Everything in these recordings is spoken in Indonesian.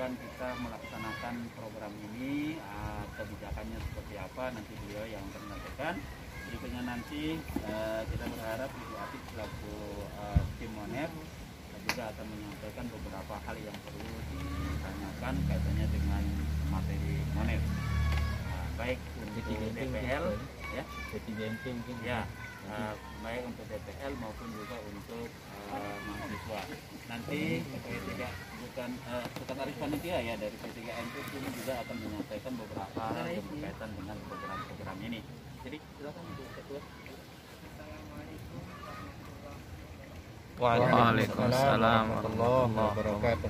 tujuan kita melaksanakan program ini, kebijakannya seperti apa nanti beliau yang akan menyampaikan. Berikutnya nanti kita berharap Ibu Apit selaku tim Moner juga akan menyampaikan beberapa hal yang perlu ditanyakan kaitannya dengan materi Moner. Baik untuk DPL ya, ya, baik untuk DPL maupun juga untuk mahasiswa. Nanti bukan sekretaris panitia ya dari P3MP ini juga akan menyampaikan beberapa hal yang berkaitan dengan program-program ini. Jadi silakan untuk Ketua. Waalaikumsalam warahmatullahi wabarakatuh.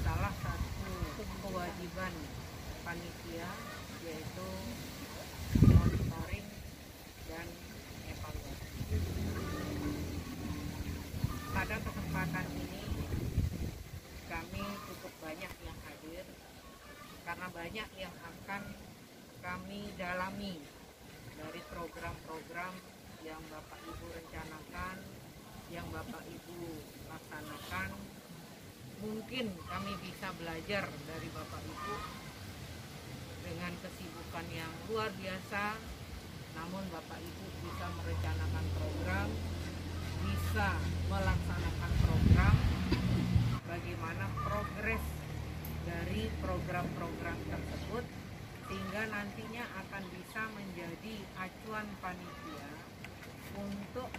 Salah satu kewajiban panitia yaitu monitoring dan evaluasi. Pada kesempatan ini kami cukup banyak yang hadir karena banyak yang akan kami dalami dari program-program yang Bapak Ibu rencanakan, yang Bapak Ibu laksanakan. Mungkin kami bisa belajar dari Bapak Ibu dengan kesibukan yang luar biasa, namun Bapak Ibu bisa merencanakan program, bisa melaksanakan program, bagaimana progres dari program-program tersebut, sehingga nantinya akan bisa menjadi acuan panitia untuk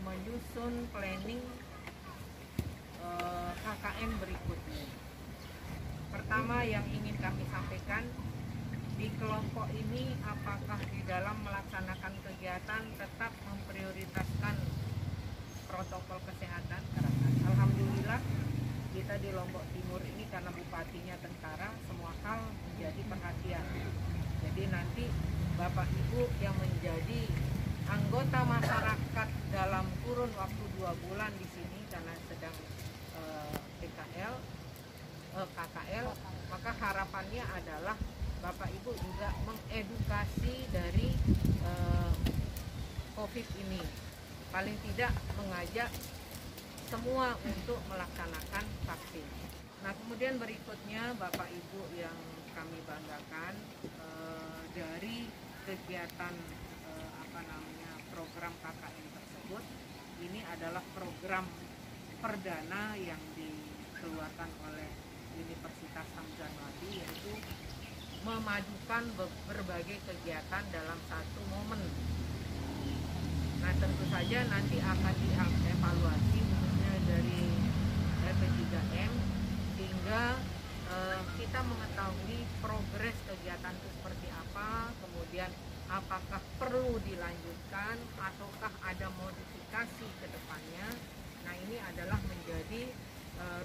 menyusun planning KKN berikutnya. Pertama yang ingin kami sampaikan, di kelompok ini apakah di dalam melaksanakan kegiatan tetap memprioritaskan protokol kesehatan? Alhamdulillah kita di Lombok Timur ini karena bupatinya tentara, semua hal menjadi perhatian. Jadi nanti Bapak Ibu yang menjadi anggota masyarakat dalam kurun waktu 2 bulan di sini karena sedang KKL, maka harapannya adalah Bapak Ibu juga mengedukasi dari COVID ini, paling tidak mengajak semua untuk melaksanakan vaksin. Nah, kemudian berikutnya Bapak Ibu yang kami banggakan, dari kegiatan program KKN tersebut, ini adalah program perdana yang dikeluarkan oleh Universitas Hamzanwati, yaitu memadukan berbagai kegiatan dalam satu momen. Nah, tentu saja nanti akan dievaluasi khususnya dari P3M sehingga kita mengetahui progres kegiatan itu seperti apa, kemudian apakah perlu dilanjutkan ataukah ada modifikasi ke depannya. Nah, ini adalah menjadi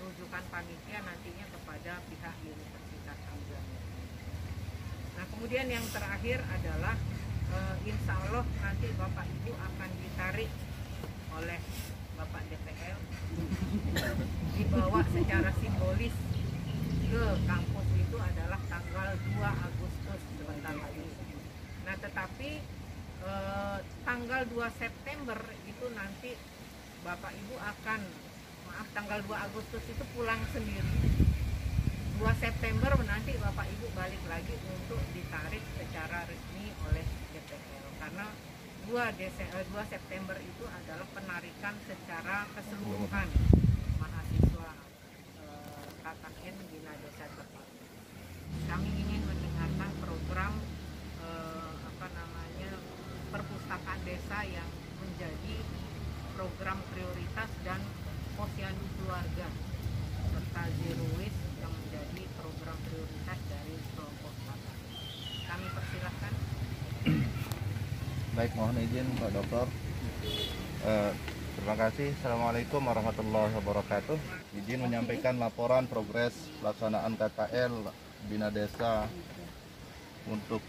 rujukan panitia nantinya kepada pihak Universitas Hamzanwati. Nah, kemudian yang terakhir adalah insya Allah nanti Bapak Ibu akan ditarik oleh Bapak DPL, dibawa secara simbolis ke kampus itu adalah tanggal 2 Agustus sebentar lagi. Nah, tetapi tanggal 2 September itu nanti Bapak Ibu akan, tanggal 2 Agustus itu pulang sendiri. 2 September nanti Bapak Ibu balik lagi untuk ditarik secara resmi oleh DPL. Karena 2 September itu adalah penarikan secara keseluruhan mahasiswa KKN Bina Desa Terpadu. Kami ingin mendengarkan program perpustakaan desa yang menjadi program prioritas dan posyandu keluarga serta zero waste yang menjadi program prioritas dari kelompok KKN. Kami persilahkan. Baik, mohon izin Pak Dokter. Terima kasih. Assalamualaikum warahmatullahi wabarakatuh. Izin menyampaikan laporan progres pelaksanaan KKL Bina Desa untuk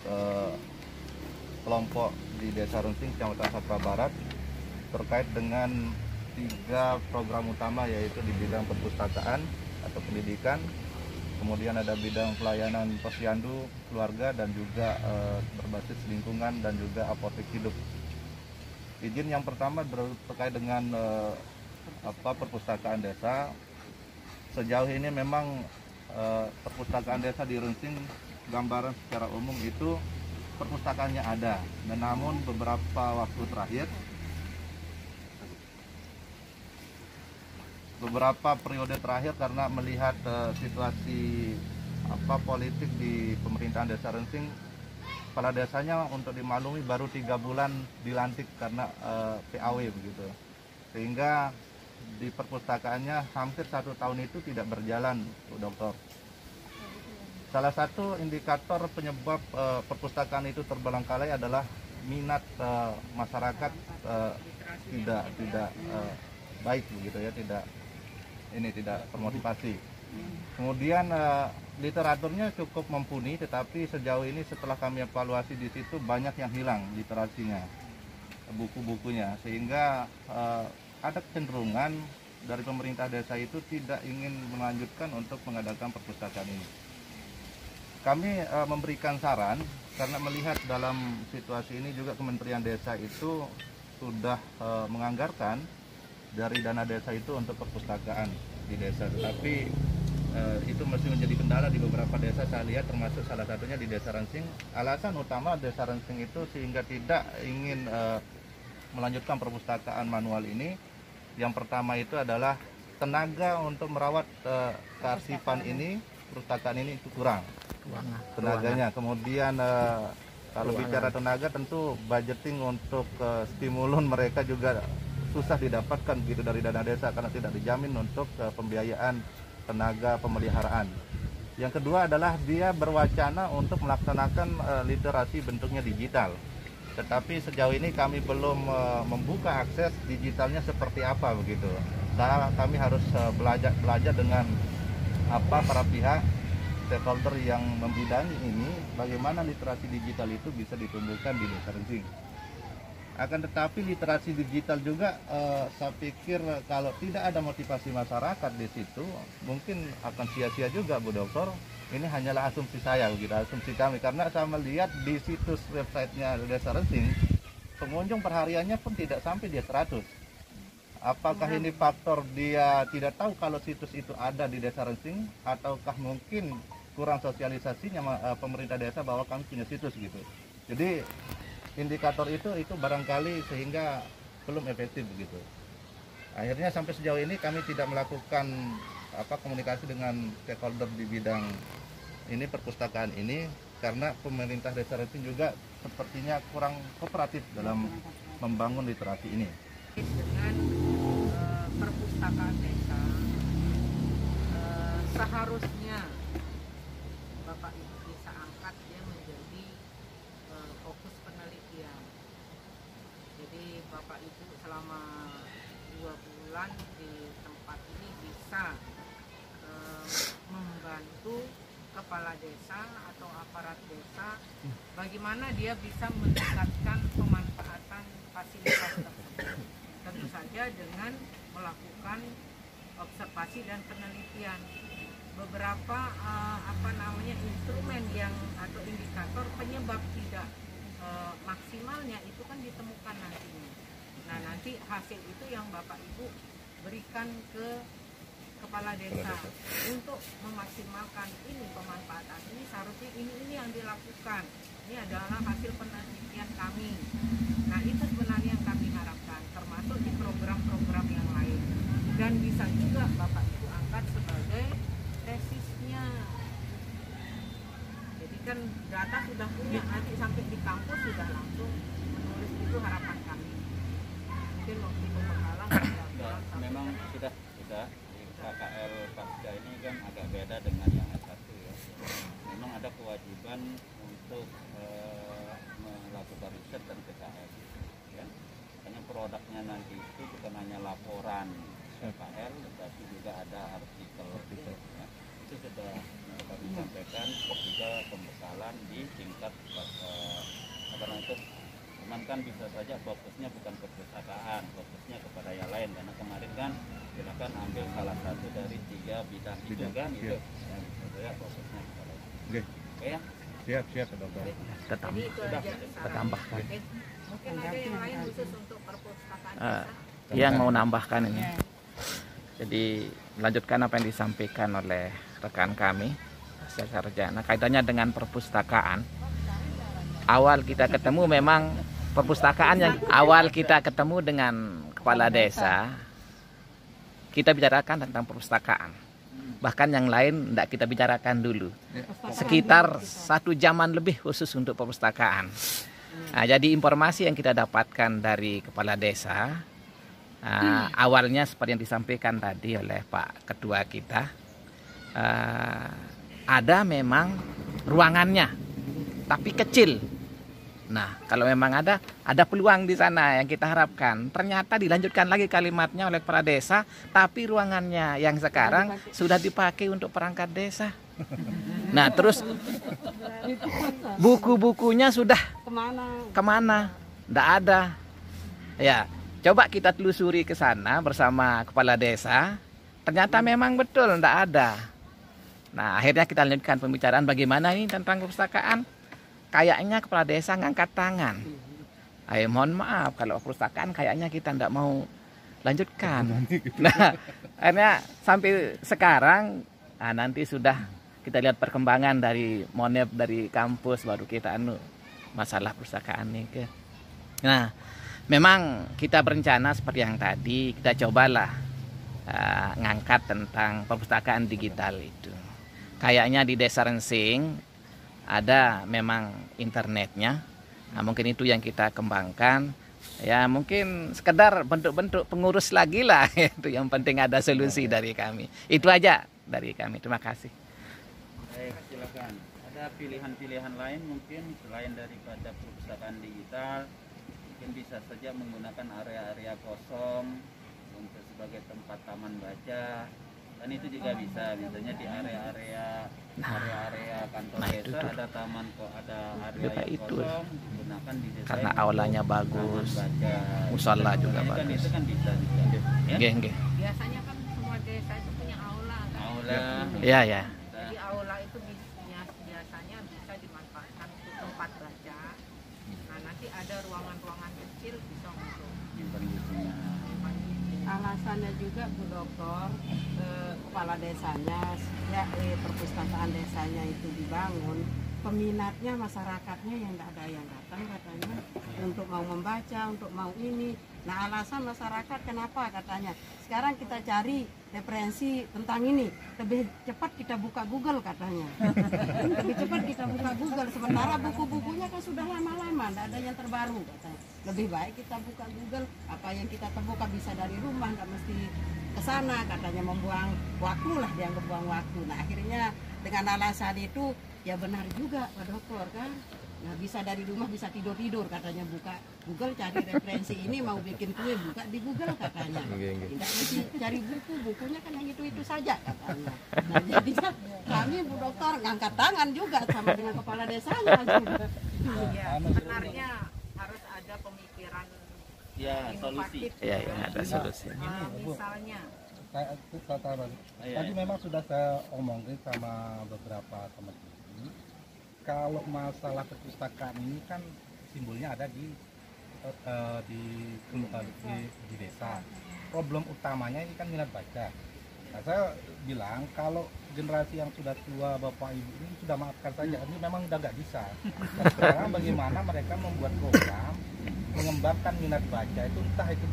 kelompok di Desa Runsing, Kecamatan Sapra Barat, terkait dengan 3 program utama, yaitu di bidang perpustakaan atau pendidikan, kemudian ada bidang pelayanan posyandu keluarga, dan juga berbasis lingkungan dan juga apotek hidup. Izin yang pertama terkait dengan perpustakaan desa. Sejauh ini memang perpustakaan desa di Rensing, gambaran secara umum itu perpustakaannya ada, dan namun beberapa waktu terakhir, beberapa periode terakhir karena melihat situasi politik di pemerintahan desa Rensing, kepala desanya untuk dimaklumi baru 3 bulan dilantik karena PAW begitu, sehingga di perpustakaannya hampir 1 tahun itu tidak berjalan, Bu Dokter. Salah satu indikator penyebab perpustakaan itu terbelengkalai adalah minat masyarakat tidak baik begitu ya, tidak termotivasi. Kemudian literaturnya cukup mumpuni, tetapi sejauh ini setelah kami evaluasi di situ banyak yang hilang literasinya, buku-bukunya, sehingga ada kecenderungan dari pemerintah desa itu tidak ingin melanjutkan untuk mengadakan perpustakaan ini. Kami memberikan saran karena melihat dalam situasi ini juga Kementerian Desa itu sudah menganggarkan dari dana desa itu untuk perpustakaan di desa, tetapi itu masih menjadi kendala di beberapa desa saya lihat, termasuk salah satunya di Desa Rensing. Alasan utama Desa Rensing itu sehingga tidak ingin melanjutkan perpustakaan manual ini, yang pertama itu adalah tenaga untuk merawat kearsipan ini, perpustakaan ini itu kurang tenaganya. Kemudian kalau bicara tenaga, tentu budgeting untuk stimulun mereka juga susah didapatkan gitu dari dana desa karena tidak dijamin untuk pembiayaan tenaga pemeliharaan. Yang kedua adalah dia berwacana untuk melaksanakan literasi bentuknya digital, tetapi sejauh ini kami belum membuka akses digitalnya seperti apa begitu. Kami harus belajar dengan para pihak stakeholder yang membidangi ini, bagaimana literasi digital itu bisa ditumbuhkan di Desa Rensing. Akan tetapi literasi digital juga saya pikir kalau tidak ada motivasi masyarakat di situ, mungkin akan sia-sia juga, Bu Dokter. Ini hanyalah asumsi saya, gitu, asumsi kami, karena saya melihat di situs websitenya Desa Rensing, pengunjung perhariannya pun tidak sampai di 100. Apakah ini faktor dia tidak tahu kalau situs itu ada di Desa Rensing, ataukah mungkin kurang sosialisasinya pemerintah desa bahwa kami punya situs gitu. Jadi indikator itu barangkali sehingga belum efektif begitu. Akhirnya sampai sejauh ini kami tidak melakukan komunikasi dengan stakeholder di bidang ini, perpustakaan ini, karena pemerintah Desa Rensing juga sepertinya kurang kooperatif dalam membangun literasi ini. Dengan perpustakaan desa, seharusnya Bapak Ibu bisa angkat dia menjadi fokus penelitian. Jadi Bapak Ibu selama 2 bulan di tempat ini bisa membantu kepala desa atau aparat desa bagaimana dia bisa meningkatkan pemanfaatan fasilitas tersebut. Tentu saja dengan melakukan observasi dan penelitian. Beberapa instrumen yang atau indikator penyebab tidak maksimalnya itu kan ditemukan nantinya. Nah, nanti hasil itu yang Bapak Ibu berikan ke kepala desa untuk memaksimalkan ini pemanfaatan ini, seharusnya ini yang dilakukan. Ini adalah hasil penelitian kami. Nah, itu sebenarnya yang kami harapkan, termasuk di program-program yang lain. Dan bisa juga Bapak Ibu angkat sebagai tesisnya. Jadi kan data sudah punya, nanti sampai di kampus sudah langsung menulis, itu harapan kami. Mungkin waktu pembekalan memang sudah KKL Pasca ini kan agak beda dengan yang S1 ya. Memang ada kewajiban untuk melakukan riset dan PKL ya. Karena produknya nanti itu bukan hanya laporan KKL, tetapi juga ada artikel ya. Itu sudah kami sampaikan ketika pembekalan di tingkat cuman kan bisa saja fokusnya bukan perpustakaan, fokusnya kepada yang lain, karena kemarin kan silakan ambil salah satu dari 3 bidang itu kan, itu ya, saya fokusnya kepada itu. Oke ya? Siap Dokter. Kita tambahkan. Mungkin ada yang lain khusus untuk perpustakaan desa. Yang mau nambahkan ini. Jadi melanjutkan apa yang disampaikan oleh rekan kami hasil sarjana kaitannya dengan perpustakaan. Awal kita ketemu memang perpustakaan yang awal kita ketemu dengan kepala desa, kita bicarakan tentang perpustakaan. Bahkan yang lain tidak kita bicarakan dulu. Sekitar 1 jaman lebih khusus untuk perpustakaan. Nah, jadi informasi yang kita dapatkan dari kepala desa, awalnya seperti yang disampaikan tadi oleh Pak Ketua kita, ada memang ruangannya, tapi kecil. Nah, kalau memang ada peluang di sana yang kita harapkan. Ternyata dilanjutkan lagi kalimatnya oleh kepala desa, tapi ruangannya yang sekarang sudah dipakai untuk perangkat desa. Nah, terus buku-bukunya sudah kemana? Tidak ada. Ya, coba kita telusuri ke sana bersama kepala desa. Ternyata memang betul tidak ada. Nah, akhirnya kita lanjutkan pembicaraan bagaimana ini tentang perpustakaan. Kayaknya kepala desa ngangkat tangan. Ayo, mohon maaf kalau perpustakaan kayaknya kita tidak mau lanjutkan. Nah, akhirnya sampai sekarang, nanti sudah kita lihat perkembangan dari monep dari kampus, baru kita masalah perpustakaan ini ke. Nah, memang kita berencana seperti yang tadi, kita cobalah ngangkat tentang perpustakaan digital itu. Kayaknya di Desa Rensing ada memang internetnya. Nah, mungkin itu yang kita kembangkan. Ya, mungkin sekedar bentuk-bentuk pengurus lagi lah. Itu yang penting ada solusi dari kami. Itu aja dari kami. Terima kasih. Baik, silakan. Ada pilihan-pilihan lain mungkin selain daripada perpustakaan digital, mungkin bisa saja menggunakan area-area kosong untuk sebagai tempat taman baca. Dan itu juga bisa, misalnya di area-area kantor desa ada taman kok, ada area yang kosong digunakan di desa karena aulanya bagus, musola juga bagus. Kan itu kan bisa. Ya? Biasanya kan semua desa itu punya aula. Kan? Aula. Iya. Jadi aula itu biasanya bisa dimanfaatkan untuk tempat baca. Nah, nanti ada ruangan-ruangan kecil bisa untuk Nyimpan bukunya. Alasannya juga Bu Dokter, kepala desanya sejak perpustakaan desanya itu dibangun, peminatnya masyarakatnya yang tidak ada yang datang katanya untuk mau membaca, untuk mau ini. Nah, alasan masyarakat kenapa katanya sekarang kita cari referensi tentang ini, lebih cepat kita buka Google katanya. Lebih cepat kita buka Google, sementara buku-bukunya kan sudah lama-lama, tidak ada yang terbaru katanya. Lebih baik kita buka Google, apa yang kita temukan bisa dari rumah, nggak mesti ke sana katanya, membuang waktu lah, dianggap buang waktu. Nah, akhirnya dengan alasan itu ya benar juga Pak Dokter kan. Nah, bisa dari rumah, bisa tidur-tidur katanya, buka Google cari referensi ini, mau bikin kue buka di Google katanya. Tidak mesti cari bukunya kan yang itu saja katanya. Nah, jadi kami Bu Dokter ngangkat tangan juga sama dengan kepala desanya juga. ya, sebenarnya harus ada pemikiran Solusi. Iya, ada solusi. Misalnya Tadi memang sudah saya omongin sama beberapa teman ini. Kalau masalah perpustakaan ini kan simbolnya ada di desa. Problem utamanya ini kan minat baca. Nah, saya bilang kalau generasi yang sudah tua, bapak ibu ini sudah maafkan saja, ini memang udah nggak bisa. Nah, sekarang bagaimana mereka membuat program mengembangkan minat baca itu, entah itu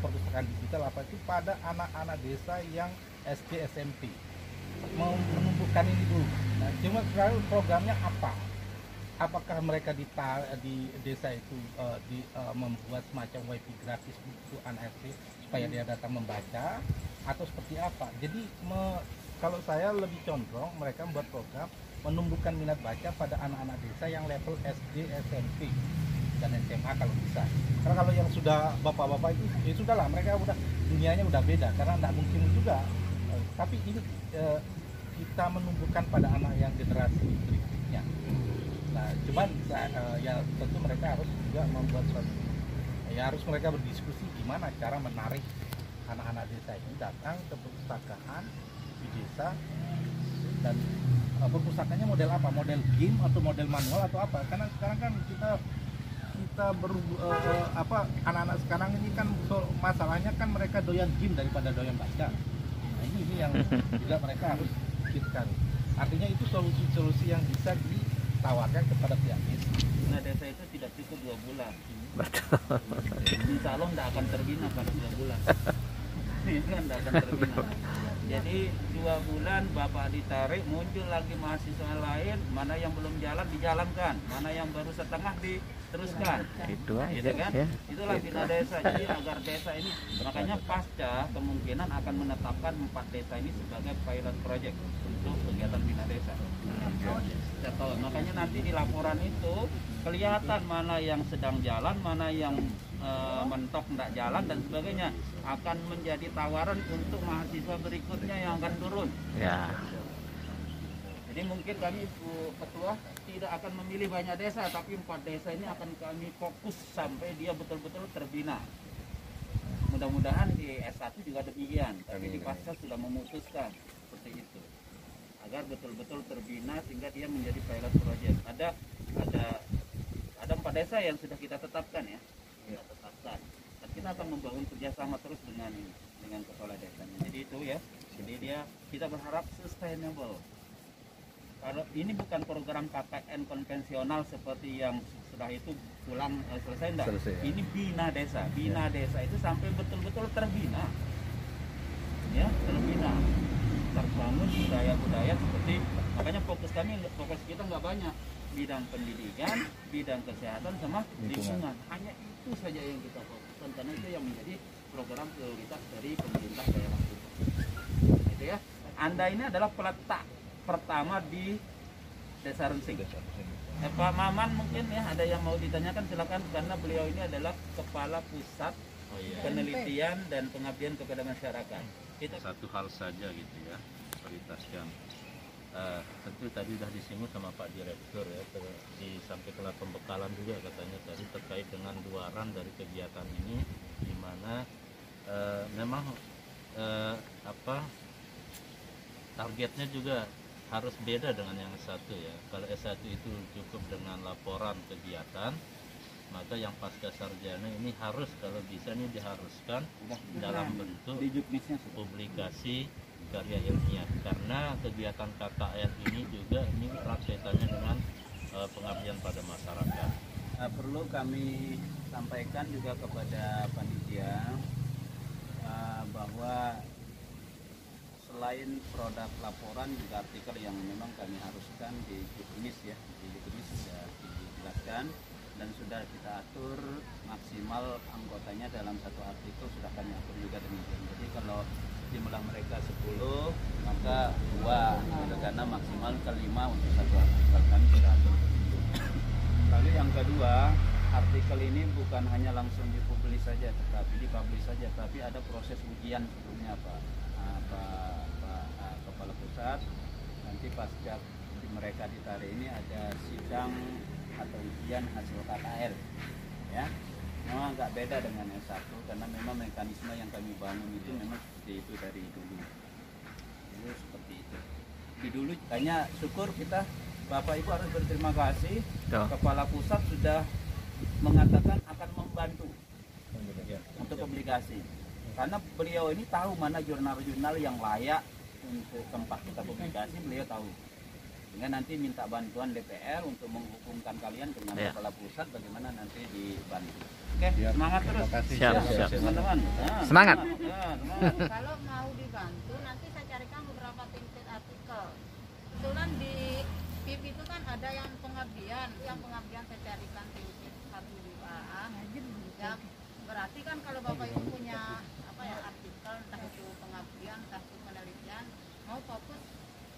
perpustakaan digital apa itu, pada anak-anak desa yang SD SMP, mau menumbuhkan ini dulu. Nah, cuma sekarang programnya apa? Apakah mereka di desa itu membuat semacam wifi gratis untuk anak SD supaya dia datang membaca, atau seperti apa? Jadi kalau saya lebih condong mereka membuat program menumbuhkan minat baca pada anak-anak desa yang level SD, SMP dan SMA kalau bisa. Karena kalau yang sudah bapak-bapak itu ya sudahlah, mereka udah dunianya udah beda, karena tidak mungkin juga. Tapi ini kita menumbuhkan pada anak yang generasi berikutnya. Nah, cuman ya tentu mereka harus juga membuat suatu, ya harus mereka berdiskusi gimana cara menarik anak-anak desa ini datang ke perpustakaan di desa. Dan perpustakaannya model apa? Model game atau model manual atau apa? Karena sekarang kan kita anak-anak sekarang ini kan masalahnya kan mereka doyan game daripada doyan baca. Nah, ini ini yang juga mereka harus pikirkan. Artinya itu solusi-solusi yang bisa ditawarkan kepada pihak desa. Nah, desa itu tidak cukup 2 bulan. Betul. Insya Allah tidak akan terbina pada 2 bulan. Ini kan tidak akan terbina. Jadi 2 bulan Bapak ditarik, muncul lagi mahasiswa lain, mana yang belum jalan dijalankan, mana yang baru setengah diteruskan. Itu aja Gitu kan? ya. Itulah bina desa. Jadi agar desa ini, makanya pasca kemungkinan akan menetapkan 4 desa ini sebagai pilot project untuk kegiatan bina desa. Betul. Makanya nanti di laporan itu kelihatan mana yang sedang jalan, mana yang mentok tidak jalan dan sebagainya, akan menjadi tawaran untuk mahasiswa berikutnya yang akan turun. Ya. Jadi mungkin kami Bu Ketua tidak akan memilih banyak desa, tapi 4 desa ini akan kami fokus sampai dia betul-betul terbina. Mudah-mudahan di S1 juga demikian, tapi di Pasca sudah memutuskan seperti itu, agar betul-betul terbina sehingga dia menjadi pilot project. Ada 4 desa yang sudah kita tetapkan ya. Kita tetapkan. Dan kita akan membangun kerjasama terus dengan kepala desanya. Jadi itu ya. Jadi kita berharap sustainable. Kalau ini bukan program KKN konvensional seperti yang sudah itu pulang selesai enggak. Ini bina desa. Bina desa itu sampai betul-betul terbina. Ya, terbina. Terbangun budaya-budaya seperti, makanya fokus kita nggak banyak, bidang pendidikan, bidang kesehatan sama lingkungan. Hanya itu saja yang kita fokuskan karena itu yang menjadi program prioritas dari pemerintah daerah kita. Gitu ya. Anda ini adalah peletak pertama di Desa Rensing. Pak Maman mungkin ya ada yang mau ditanyakan, silakan, karena beliau ini adalah kepala pusat penelitian dan pengabdian kepada masyarakat. Satu hal saja gitu ya, prioritaskan. Tentu tadi sudah disinggung sama Pak Direktur ya, disampaikan pembekalan juga katanya tadi terkait dengan luaran dari kegiatan ini, di mana memang targetnya juga harus beda dengan yang S1 ya. Kalau S1 itu cukup dengan laporan kegiatan, maka yang pasca sarjana ini harus, kalau bisa ini diharuskan dalam bentuk publikasi karya ilmiah, karena kegiatan KKN ini juga ini erat kaitannya dengan pengabdian pada masyarakat. Perlu kami sampaikan juga kepada panitia bahwa selain produk laporan juga artikel yang memang kami haruskan di Juknis ya, di Juknis sudah dijelaskan dan sudah kita atur maksimal anggotanya dalam satu artikel, sudah kami atur juga demikian. Jadi kalau jumlah mereka 10 maka 2 karena maksimal ke 5 untuk satu artikel, kami sudah atur. Lalu yang kedua, artikel ini bukan hanya langsung dipublish saja, tetapi dipublish saja, tapi ada proses ujian sebelumnya Pak Kepala Pusat. Nanti pasca mereka ditarik ini ada sidang atau ujian hasil KKL ya. Memang agak beda dengan S1 karena memang mekanisme yang kami bangun itu memang seperti itu dari dulu seperti itu. Di dulu hanya syukur kita, Bapak Ibu harus berterima kasih, Kepala Pusat sudah mengatakan akan membantu untuk publikasi, karena beliau ini tahu mana jurnal-jurnal yang layak untuk tempat kita publikasi, beliau tahu. Dengan nanti minta bantuan DPR untuk menghubungkan kalian dengan Kepala Pusat bagaimana nanti dibantu. Oke, semangat terus. Siap. Teman-teman. Semangat. Semangat. Kalau mau dibantu nanti saya carikan beberapa template artikel. Kebetulan di PIP itu kan ada yang pengabdian saya carikan template 1 ya, berarti kan kalau Bapak Ibu punya artikel, entah itu pengabdian, entah itu penelitian, mau fokus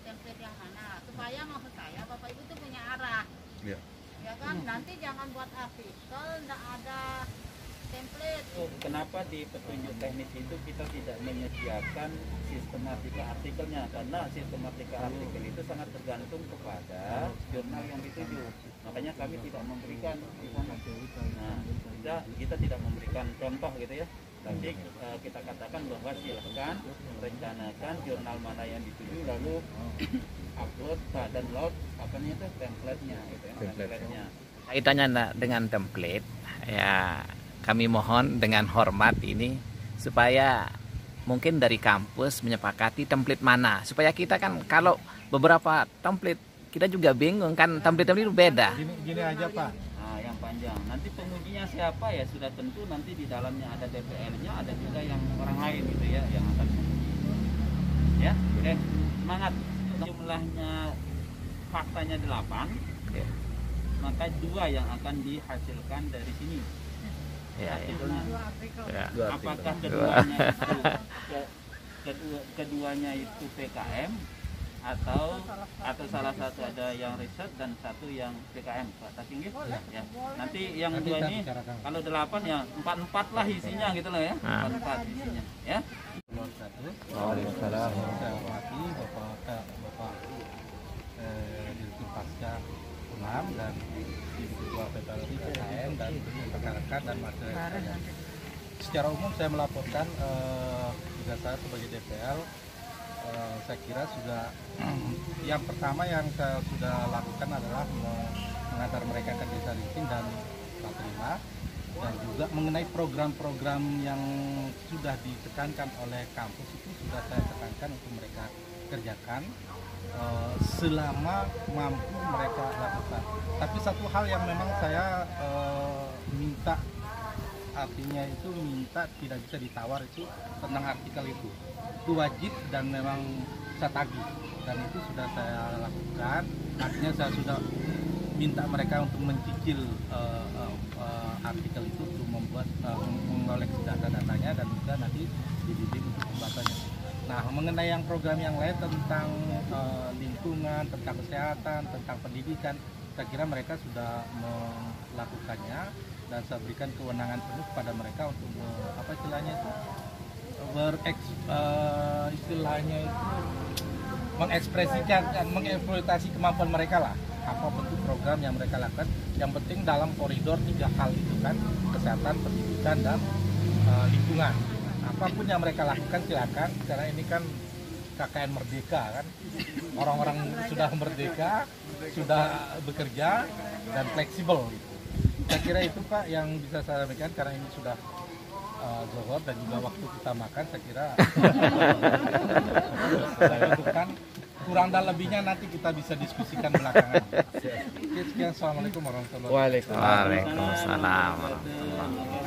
template yang mana supaya maksud saya Bapak Ibu tuh punya arah ya kan. Nanti jangan buat artikel enggak ada template. Kenapa di petunjuk teknis itu kita tidak menyediakan sistematika artikelnya, karena sistematika artikel itu sangat tergantung kepada jurnal yang dituju. Makanya kami tidak memberikan di sana. Nah, kita tidak memberikan contoh gitu ya. Tapi kita katakan bahwa silahkan rencanakan jurnal mana yang dituju, lalu upload dan load template-nya gitu ya. Template-nya. Kaitannya dengan template ya, kami mohon dengan hormat ini supaya mungkin dari kampus menyepakati template mana supaya kita kan kalau beberapa template kita juga bingung kan, template-template itu beda. Gini aja Pak. Nah, yang panjang. Nanti pengujinya siapa ya sudah tentu nanti di dalamnya ada DPL-nya, ada juga yang orang lain gitu ya yang akan menguji. Ya, oke. Semangat. Jumlahnya faktanya 8. Ya. Maka 2 yang akan dihasilkan dari sini. Ya, ya. Ya. Apakah keduanya itu PKM atau salah satu ada yang riset dan satu yang PKM Pak Taking ya. Nanti yang dua ini kalau 8 ya 4 lah isinya gitu loh ya. 4 isinya ya. Waalaikumsalam. Saya hormati Bapak Direktur Pasca UNAM dan Ketua PPLI PKN dan rekan-rekan dan masyarakat. Secara umum saya melaporkan juga saya sebagai DPL. Saya kira sudah yang pertama yang saya sudah lakukan adalah mengantar mereka ke desa Licin dan Patrima, dan juga mengenai program-program yang sudah ditekankan oleh kampus itu sudah saya tekankan untuk mereka kerjakan selama mampu mereka lakukan. Tapi satu hal yang memang saya minta, artinya itu minta tidak bisa ditawar itu tentang artikel itu wajib dan memang saya tagih, dan itu sudah saya lakukan. Artinya saya sudah minta mereka untuk mencicil artikel itu untuk membuat mengoleksi data-datanya dan juga nanti dibidik untuk pembahasannya. Nah, mengenai yang program yang lain tentang lingkungan, tentang kesehatan, tentang pendidikan, saya kira mereka sudah melakukannya dan saya berikan kewenangan penuh kepada mereka untuk apa istilahnya itu istilahnya itu mengekspresikan dan mengeksploitasi kemampuan mereka lah, apa bentuk program yang mereka lakukan. Yang penting dalam koridor 3 hal itu kan, kesehatan, pendidikan, dan lingkungan. Apapun yang mereka lakukan silakan, karena ini kan KKN Merdeka kan, orang-orang sudah merdeka, sudah bekerja dan fleksibel gitu. Saya kira itu Pak yang bisa saya sampaikan, karena ini sudah zuhur dan juga waktu kita makan, saya kira kan kurang dan lebihnya nanti kita bisa diskusikan belakangan. Sekian, assalamualaikum warahmatullahi wabarakatuh. Waalaikumsalam warahmatullahi wabarakatuh.